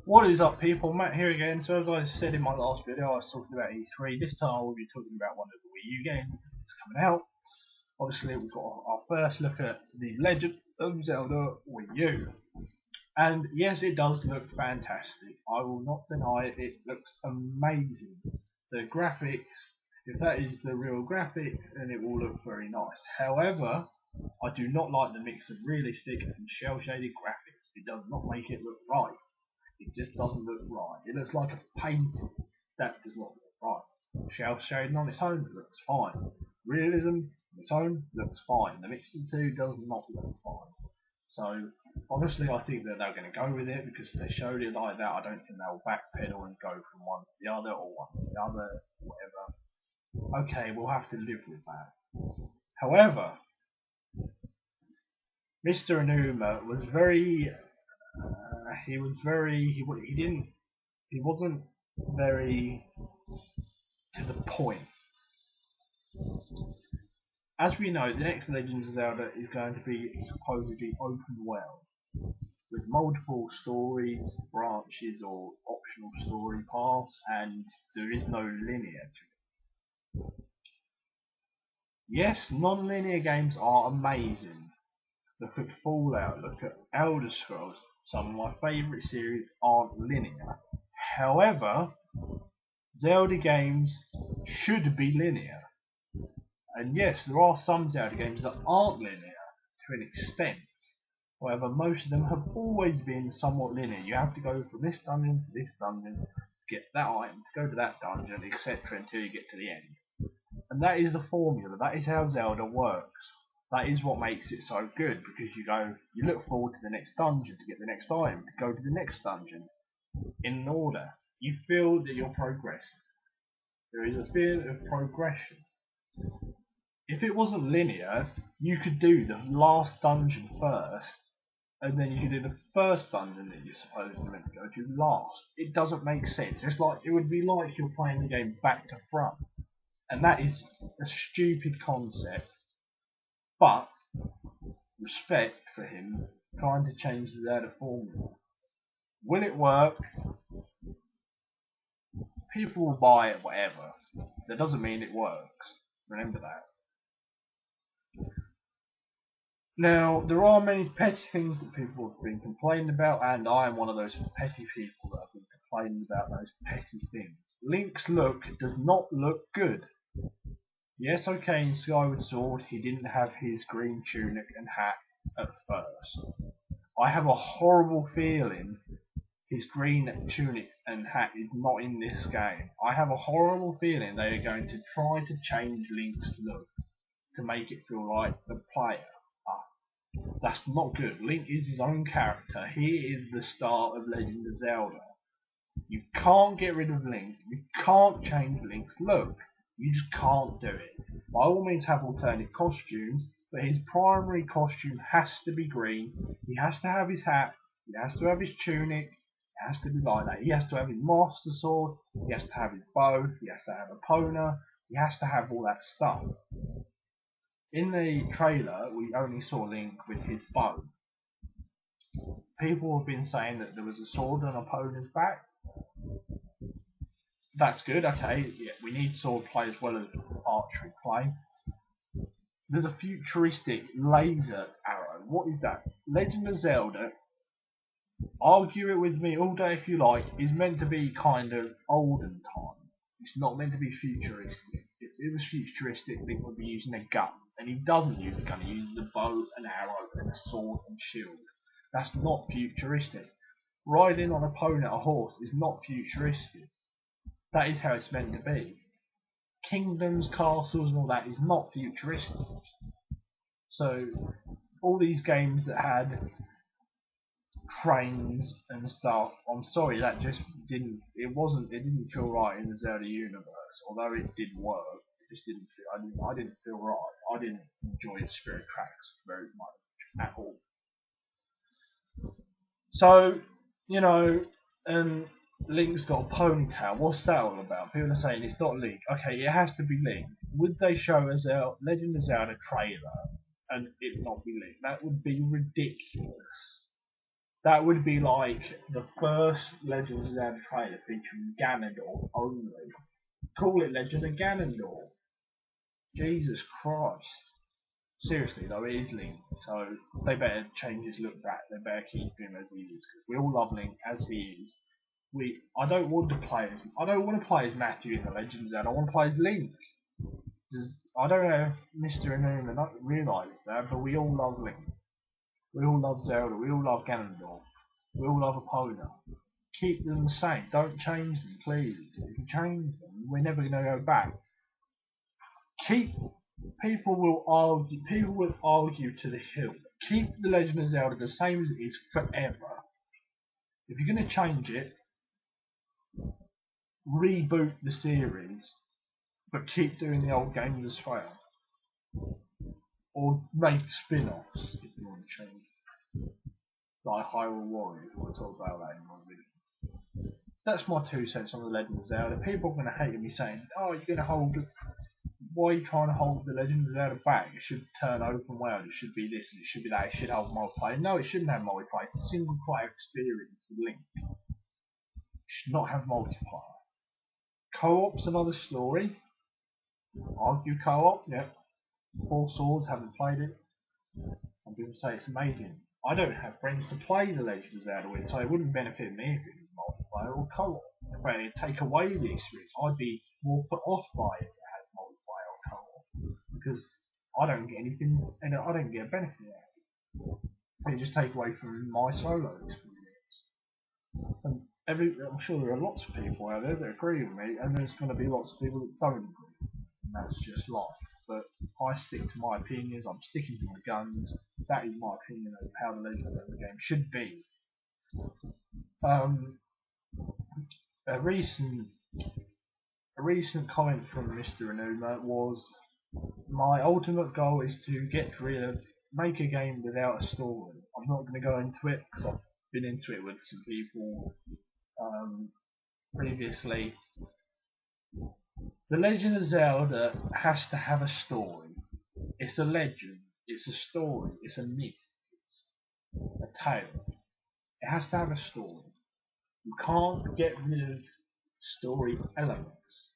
What is up, people? Matt here again. So as I said in my last video, I was talking about E3. This time we'll be talking about one of the Wii U games that's coming out. Obviously we've got our first look at the Legend of Zelda Wii U. And yes, it does look fantastic. I will not deny it. It looks amazing. The graphics, if that is the real graphics, then it will look very nice. However, I do not like the mix of realistic and shell-shaded graphics. It does not make it look right. It just doesn't look right. It looks like a painting. That does not look right. Shell shading on its own looks fine. Realism on its own looks fine. The mix of the two does not look fine. So honestly, I think that they're going to go with it because they showed it like that. I don't think they'll backpedal and go from one to the other or one to the other, whatever. Okay, we'll have to live with that. However, Mr. Anuma was very he wasn't very to the point. As we know, the next Legend of Zelda is going to be supposedly open world with multiple stories, branches or optional story paths, and there is no linear to it. Yes, non-linear games are amazing. Look at Fallout, look at Elder Scrolls. Some of my favourite series aren't linear. However, Zelda games should be linear. And yes, there are some Zelda games that aren't linear to an extent. However, most of them have always been somewhat linear. You have to go from this dungeon to this dungeon to get that item, to go to that dungeon, etc. until you get to the end. And that is the formula. That is how Zelda works. That is what makes it so good, because you look forward to the next dungeon to get the next item, to go to the next dungeon in order. You feel that you're progressing. There is a feel of progression. If it wasn't linear, you could do the last dungeon first, and then you could do the first dungeon that you're supposedly meant to go to last. It doesn't make sense. It would be like you're playing the game back to front, and that is a stupid concept. But respect for him trying to change the Zelda formula. Will it work? People will buy it, whatever. That doesn't mean it works. Remember that. Now, there are many petty things that people have been complaining about, and I am one of those petty people that have been complaining about those petty things. Link's look does not look good. Yes, okay, in Skyward Sword he didn't have his green tunic and hat at first. I have a horrible feeling his green tunic and hat is not in this game. I have a horrible feeling they are going to try to change Link's look to make it feel like the player. That's not good. Link is his own character. He is the star of Legend of Zelda. You can't get rid of Link. You can't change Link's look. You just can't do it. By all means have alternate costumes, but his primary costume has to be green. He has to have his hat, he has to have his tunic, it has to be like that. He has to have his Master Sword, he has to have his bow, he has to have a Epona, he has to have all that stuff. In the trailer, we only saw Link with his bow. People have been saying that there was a sword on Epona's back. That's good, okay, yeah, we need sword play as well as archery play. There's a futuristic laser arrow. What is that? Legend of Zelda, argue it with me all day if you like, is meant to be kind of olden time. It's not meant to be futuristic. If it was futuristic, Link would be using a gun. And he doesn't use a gun, he uses a bow, an arrow, and a sword and shield. That's not futuristic. Riding on a horse, is not futuristic. That is how it's meant to be. Kingdoms, castles, and all that is not futuristic. So, all these games that had trains and stuff, I'm sorry, that just didn't feel right in the Zelda universe. Although it did work, it just didn't feel, I didn't feel right. I didn't enjoy the Spirit Tracks very much at all. So, you know, Link's got a ponytail. What's that all about? People are saying it's not Link. Okay, it has to be Link. Would they show a Legend of Zelda trailer and it not be Link? That would be ridiculous. That would be like the first Legend of Zelda trailer featuring Ganondorf only. Call it Legend of Ganondorf. Jesus Christ. Seriously though, it is Link, so they better change his look back. They better keep him as he is, because we all love Link as he is. I don't want to play as Matthew in the Legend of Zelda. I want to play as Link. I don't know if Mr. Enuma realised that, but we all love Link. We all love Zelda. We all love Ganondorf. We all love Epona. Keep them the same. Don't change them, please. If you change them, we're never going to go back. People will argue to the hill. Keep the Legend of Zelda the same as it is forever. If you're going to change it, reboot the series, but keep doing the old games as well. Or make spin-offs if you want to change. Like Hyrule Warriors, we'll talk about that in one video. That's my 2 cents on the Legend of Zelda. People are going to hate me saying, oh, you're going to hold it. Why are you trying to hold the Legend of Zelda back? It should turn open world, it should be this, and it should be that, it should have multiplayer. No, it shouldn't have multiplayer. It's a single player experience with Link. It should not have multiplayer. Co-op's another story. Argue co-op, yep. Four Swords, haven't played it. Some people say it's amazing. I don't have friends to play the Legend of Zelda with, so it wouldn't benefit me if it was multiplayer or co-op. In fact, it'd take away the experience. I'd be more put off by it if it had multiplayer or co-op, because I don't get anything, and I don't get a benefit out of it. It just take away from my solo experience. And I'm sure there are lots of people out there that agree with me, and there's going to be lots of people that don't agree, and that's just life. But I stick to my opinions. I'm sticking to my guns. That is my opinion of how the Legend of Zelda game should be. A recent comment from Mr. Enuma was, my ultimate goal is to make a game without a story. I'm not going to go into it because I've been into it with some people previously. The Legend of Zelda has to have a story. It's a legend, it's a story, it's a myth, it's a tale. It has to have a story. You can't get rid of story elements.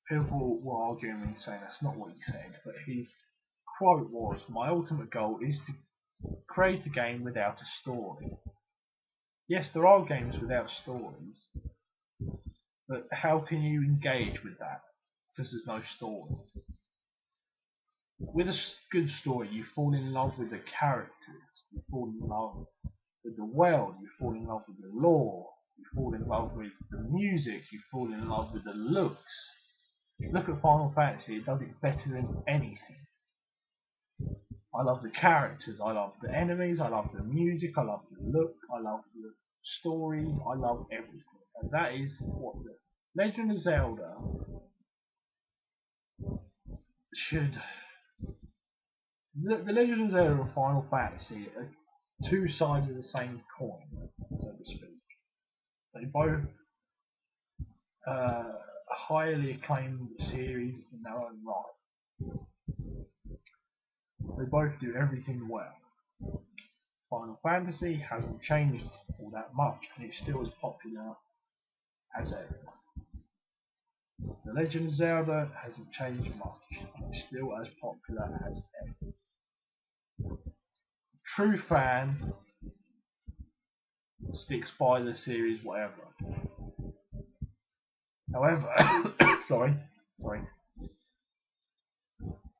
People were arguing and saying that's not what he said, but his quote was, my ultimate goal is to create a game without a story. Yes, there are games without stories, but how can you engage with that? Because there's no story. With a good story, you fall in love with the characters, you fall in love with the world, you fall in love with the lore, you fall in love with the music, you fall in love with the looks. Look at Final Fantasy, it does it better than anything. I love the characters, I love the enemies, I love the music, I love the look, I love the story, I love everything. And that is what the Legend of Zelda should... The Legend of Zelda and Final Fantasy are two sides of the same coin, so to speak. They both highly acclaimed series in their own right. They both do everything well. Final Fantasy hasn't changed all that much, and it's still as popular as ever. The Legend of Zelda hasn't changed much, and it's still as popular as ever. True fan sticks by the series whatever. However, sorry.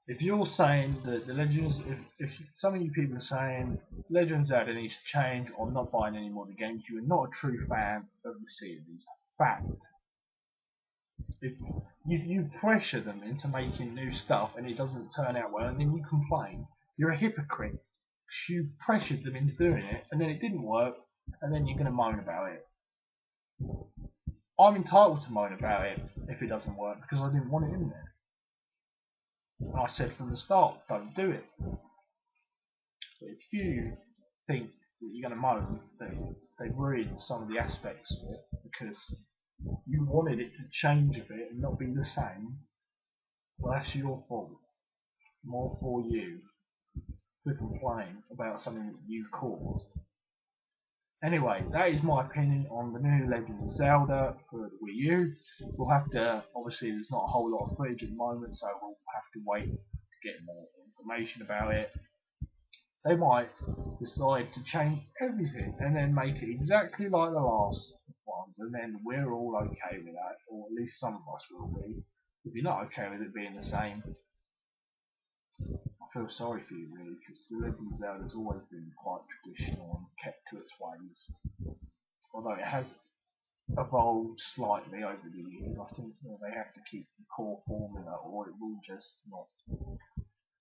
If you're saying that the Legends, if some of you people are saying Legends of Zelda needs to change, or I'm not buying any more of the games, you are not a true fan of the series. Fact. If you pressure them into making new stuff and it doesn't turn out well, and then you complain, you're a hypocrite. You pressured them into doing it, and then it didn't work, and then you're going to moan about it. I'm entitled to moan about it if it doesn't work because I didn't want it in there. And I said from the start, don't do it. But if you think that you're going to moan that they've ruined some of the aspects of it because you wanted it to change a bit and not be the same, well, that's your fault. More for you. to complain about something that you caused. Anyway, that is my opinion on the new Legend of Zelda for the Wii U. We'll have to, obviously there's not a whole lot of footage at the moment, so we'll have to wait to get more information about it. They might decide to change everything and then make it exactly like the last ones, and then we're all okay with that, or at least some of us will be. If you're not okay with it being the same, I feel sorry for you really, because the Legend of Zelda has always been quite traditional and kept to its ways. Although it has evolved slightly over the years, I think they have to keep the core formula or it will just not,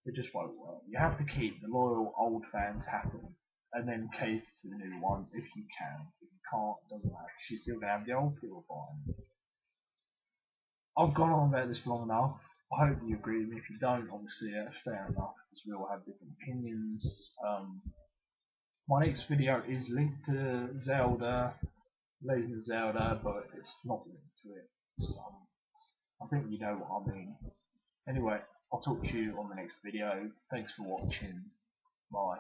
it just won't work. You have to keep the loyal old fans happy and then cater to the new ones if you can. If you can't, it doesn't matter, because you're still going to have the old people buying. I've gone on about this long enough. I hope you agree with me. If you don't, obviously that's fair enough, because we all have different opinions. My next video is linked to Zelda, Legend of Zelda, but it's not linked to it. So I think you know what I mean. Anyway, I'll talk to you on the next video. Thanks for watching. Bye.